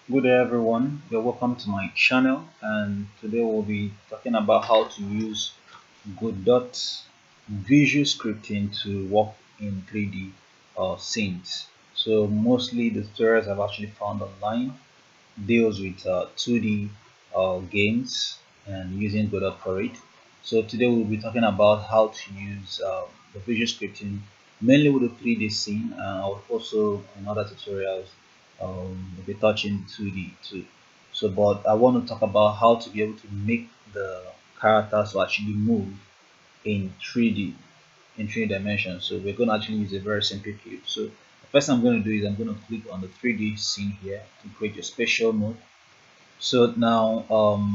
Good day everyone, you're welcome to my channel, and today we'll be talking about how to use Godot visual scripting to work in 3D scenes. So mostly the tutorials I've actually found online deals with 2D games and using Godot for it. So today we'll be talking about how to use the visual scripting mainly with the 3D scene. I'll also in other tutorials we'll be touching 2D too. So but I want to talk about how to be able to make the characters to actually move in 3D in 3 dimensions. So we're going to actually use a very simple cube. So the first thing I'm going to do is I'm going to click on the 3D scene here to create a spatial mode. So now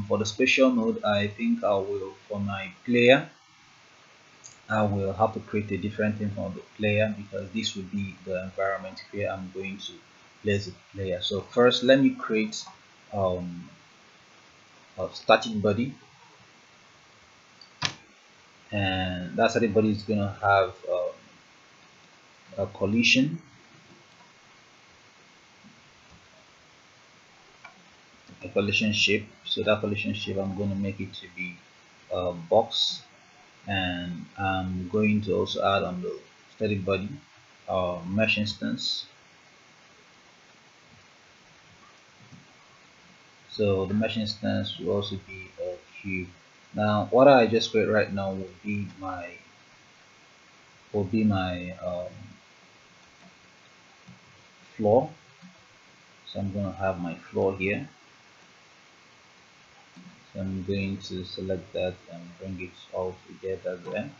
for the spatial mode, I think I will, for my player, I will have to create a different thing for the player because this will be the environment where I'm going to place the player. So first let me create um, a static body, and that static body is going to have a collision, shape. So that collision shape, I'm going to make it to be a box, and I'm going to also add on the static body mesh instance. So the mesh instance will also be a cube. Now what I just create right now will be my floor. So I'm going to have my floor here. So I'm going to select that and bring it all together there.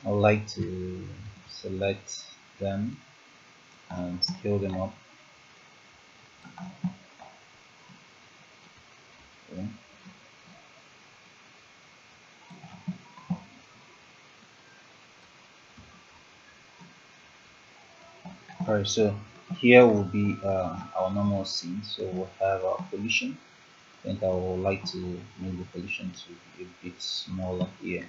I like to select them and scale them up. Okay. Alright, so here will be our normal scene. So we'll have our collision. I think I would like to move the collision to be a bit smaller here.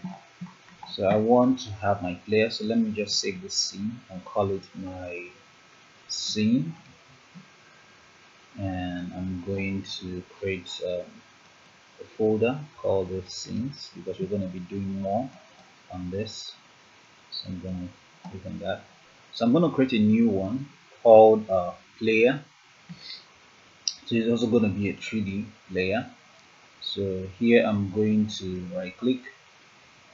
So I want to have my player. So let me just save the scene and call it my scene. And I'm going to create a folder called the scenes because we're going to be doing more on this. So I'm going to click on that. So I'm going to create a new one called player. So it's also going to be a 3D layer. So here I'm going to right click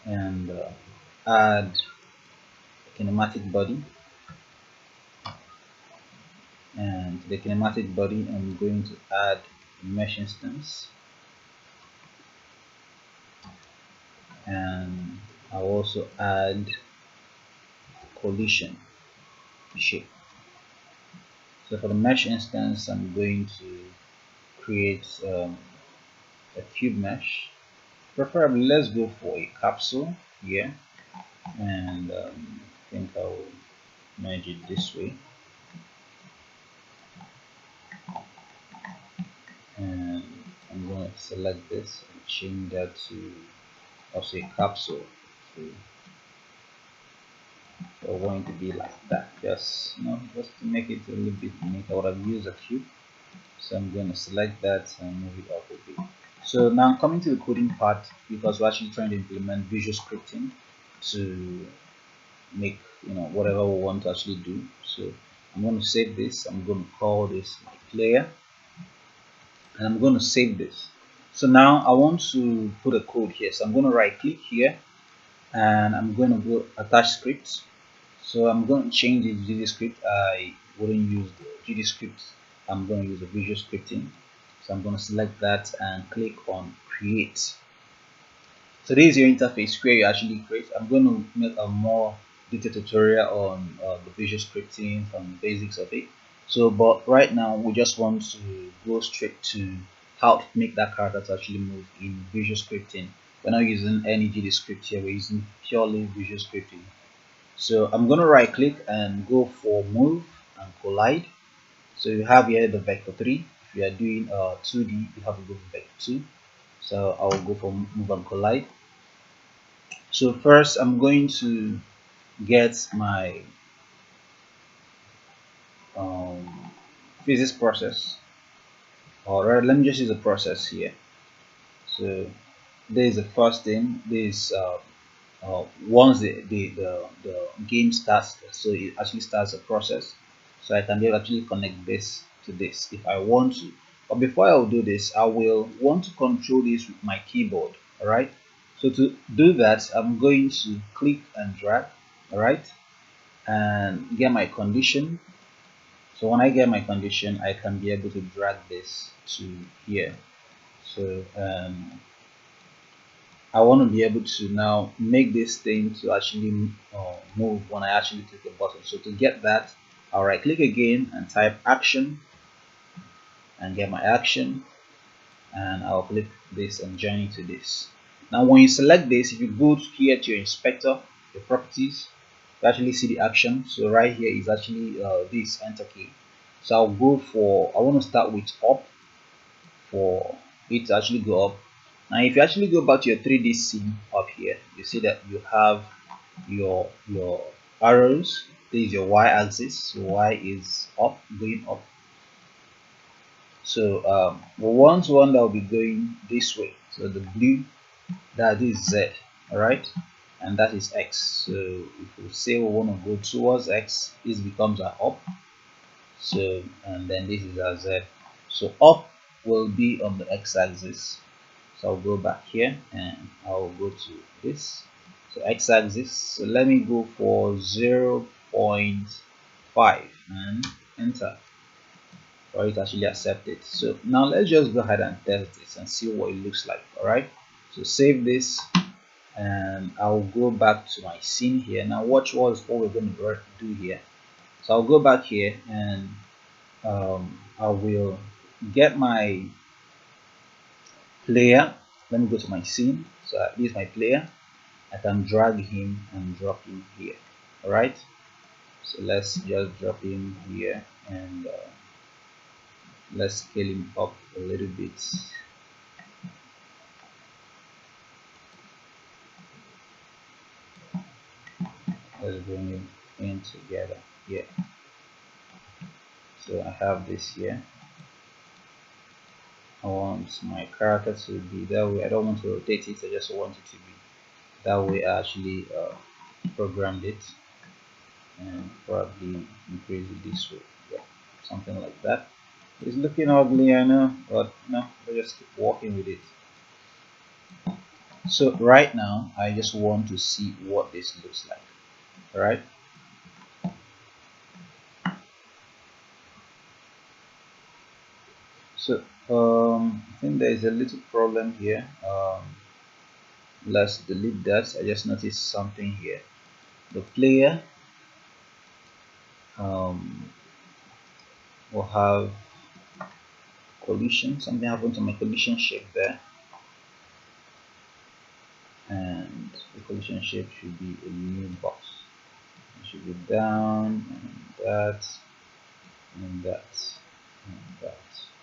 and add a kinematic body, and to the kinematic body I'm going to add a mesh instance, and I'll also add collision shape. So for the mesh instance I'm going to create a cube mesh. Preferably let's go for a capsule here, and I think I will merge it this way, and I'm going to select this and change that to also a capsule. So we're going to be like that, just just to make it a little bit unique. I would have used a cube, so I'm going to select that and move it up a bit. So now coming to the coding part, because we're actually trying to implement visual scripting to make whatever we want to actually do. So I'm going to save this. I'm going to call this my player, and I'm going to save this. So now I want to put a code here. So I'm going to right click here, and I'm going to go attach scripts. So I'm going to change the GD script. I wouldn't use the GD script. I'm going to use the visual scripting. So I'm going to select that and click on create. So this is your interface where you actually create. I'm going to make a more detailed tutorial on the visual scripting from the basics of it. So but right now we just want to go straight to how to make that character to actually move in visual scripting. We're not using any GD script here, we're using purely visual scripting. So I'm going to right click and go for move and collide. So you have here the vector 3. If you are doing 2D, you have to go for vector 2. So I will go for move and collide. So first I'm going to get my physics process, or rather, let me just use a process here. So there is the first thing. This once the game starts, so it actually starts a process. So I can be able to actually connect this to this if I want to. But before I will do this, I will want to control this with my keyboard. All right. So to do that, I'm going to click and drag. All right, and get my condition. So when I get my condition, I can be able to drag this to here. So I want to be able to now make this thing to actually move when I actually click a button. So to get that, I'll right click again and type action and get my action, and I'll click this and join it to this. Now when you select this, if you go here to your inspector, your properties, you actually see the action. So right here is actually this enter key. So I'll go for, I want to start with up for it to actually go up. Now if you actually go back to your 3D scene up here, you see that you have your arrows. This is your y-axis, so y is up, going up. So we want one that will be going this way. So the blue, that is z, all right, and that is x. So if we say we want to go towards x, this becomes our up. So and then this is our z. So up will be on the x-axis. So I'll go back here and I'll go to this. So x-axis. So let me go for 0.5 and enter for it to actually accept it. So now let's just go ahead and test this and see what it looks like. All right. So save this and I'll go back to my scene here. Now watch what we're going to do here. So I'll go back here and I will get my player. Let me go to my scene. So this is my player. I can drag him and drop him here. All right. So let's just drop him here and let's scale him up a little bit. Let's bring him in together here. So I have this here. I want my character to be that way. I don't want to rotate it. I just want it to be that way. I actually programmed it and probably increase it this way. Yeah, something like that. It's looking ugly, I know, but no, we'll just keep working with it. So right now, I just want to see what this looks like. All right. So I think there is a little problem here. Let's delete that. I just noticed something here. The player will have collision. Something happened to my collision shape there, and the collision shape should be a new box. It should be down and that and that and that.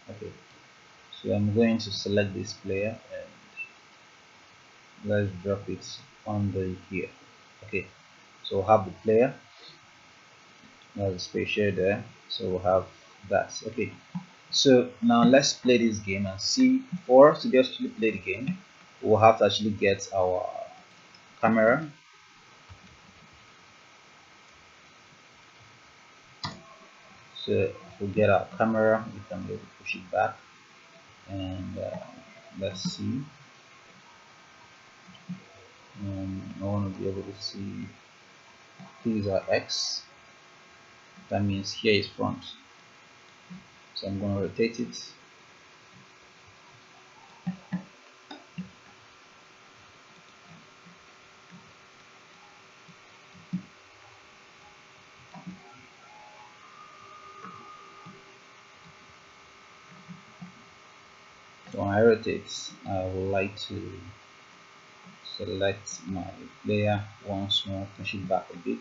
Okay. So I'm going to select this player and let's drop it under here. Okay, so we'll have the player, there's a spatial there, so we'll have that. Okay, so now let's play this game and see. For us to actually play the game, we'll have to actually get our camera. So if we get our camera, we can maybe push it back and let's see. I want to be able to see these are X. That means here is front. So I'm going to rotate it. So when I rotate, I would like to select my player once more, push it back a bit,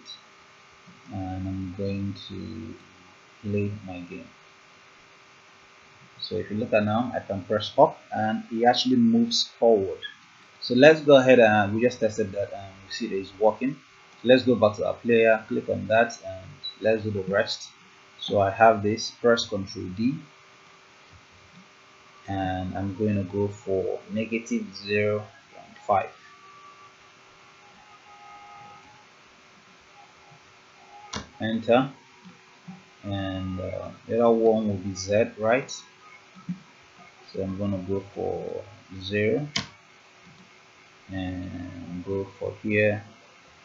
and I'm going to play my game. So if you look at now, I can press up and it actually moves forward. So let's go ahead and we just tested that and we see that it's working. So let's go back to our player, click on that and let's do the rest. So I have this, press Ctrl D, and I'm going to go for negative 0.5. Enter, and the other one will be Z, right? So I'm going to go for 0 and go for here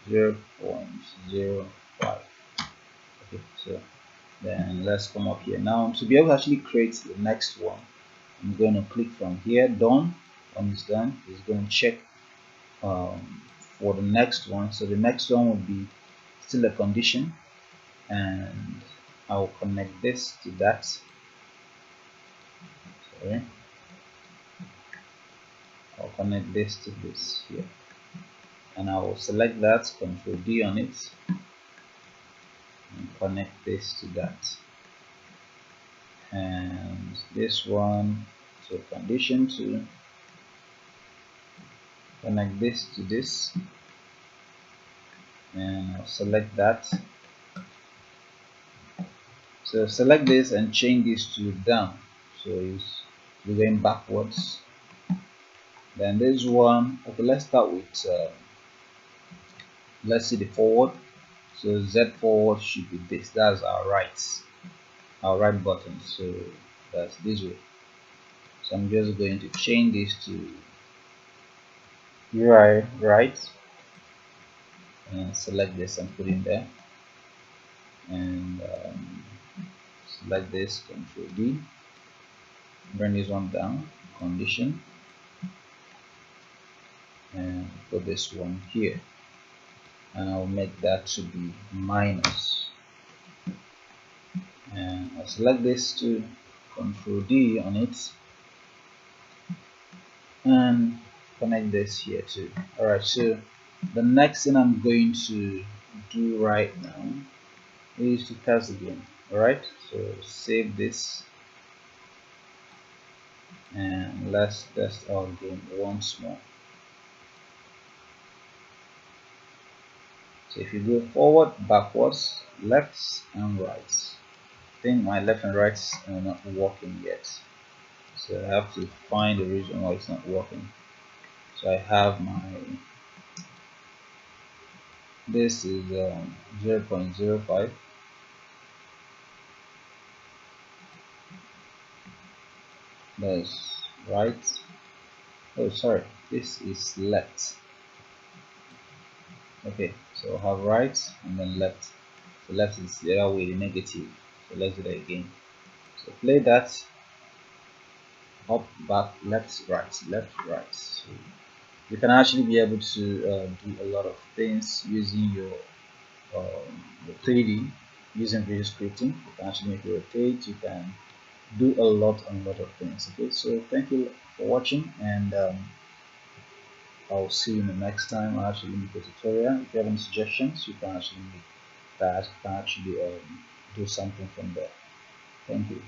0.05. Okay, so then let's come up here. Now to be able to actually create the next one, I'm going to click from here, done. When it's done, it's going to check for the next one. So the next one will be still a condition, and I'll connect this to that. Sorry, I'll connect this to this here, and I will select that, Ctrl D on it, and connect this to that, and this one to condition 2, connect this to this, and I'll select that. So select this and change this to down, so you're going backwards. Then this one, okay, let's start with let's see the forward. So Z forward should be this, that's our right button, so that's this way. So I'm just going to change this to UI right, and select this and put in there, and select this, Control D, bring this one down, condition, and put this one here, and I'll make that to be minus, and I'll select this to Control D on it, and connect this here too. Alright, so the next thing I'm going to do right now is to test again. Alright, so save this, and let's test our game once more. So if you go forward, backwards, left and right, I think my left and right are not working yet, so I have to find the reason why it's not working. So I have my, this is 0.05, that's right. Oh sorry, this is left. Okay, so I have right and then left. So left is the other way, the negative. So let's do that again. So play that, up, back, left, right. So you can actually be able to do a lot of things using your 3D, using video scripting. You can actually make it rotate. You can do a lot of things. Okay, so thank you for watching, and I'll see you in the next time. I'll actually make a tutorial. If you have any suggestions, you can actually make that. You can actually do something from there. Thank you.